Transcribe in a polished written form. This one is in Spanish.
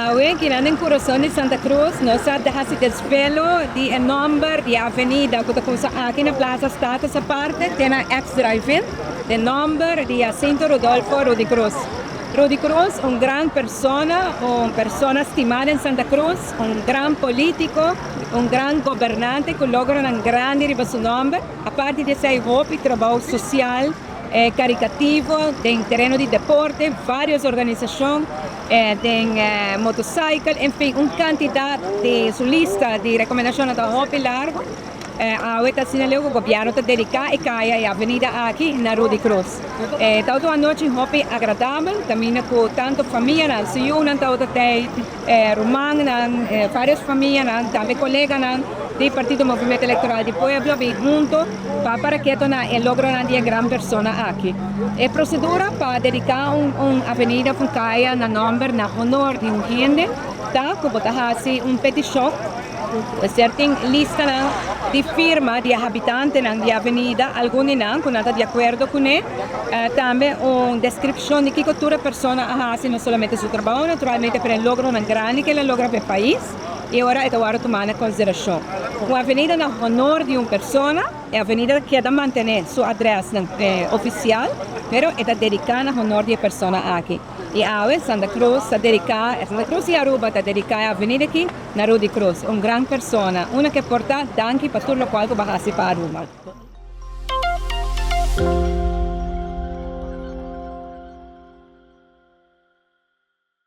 Awe, que en corazón de Santa Cruz, nos ha dejado desvelo de nombre de avenida que está aquí en la Plaza Stata, esa parte, tiene ex-drive-in, de nombre de Jacinto Rodolfo Rudy Cruz. Rudy Cruz, una gran persona estimada en Santa Cruz, un gran político, un gran gobernante que logra una grande riba su nombre, aparte de ser y trabajo social, caricativo, en terreno de deporte, varias organizaciones, de motorcycle, en fin, una cantidad de su lista de recomendaciones de hobby largo. Ahorita sin el gobierno te dedica y cae a avenida aquí en Rudy Cruz. Toda la noche un hobby agradable, también con tanto familia, si yo una toda román, varias familias, también colegas del Partido Movimiento Electoral del Pueblo, y juntos para que el logro de gran persona aquí. La procedura para dedicar una avenida que cae en nombre, en honor de un gente, como así un petición, certa lista de firma de habitantes de avenida, algunos no están de acuerdo con él, también una descripción de qué cultura persona hace, no solamente su trabajo, naturalmente, pero el logro tan grande que él logra para el país, y ahora es ahora tomar en consideración. Una avenida en honor de una persona, es avenida que queda mantener su adresa oficial, pero está dedicada en honor de persona aquí. Y ahora Santa Cruz y Aruba está dedicada a avenida aquí, en Rudy Cruz, una gran persona, una que porta danke para todo lo cual que va a hacer para Aruba.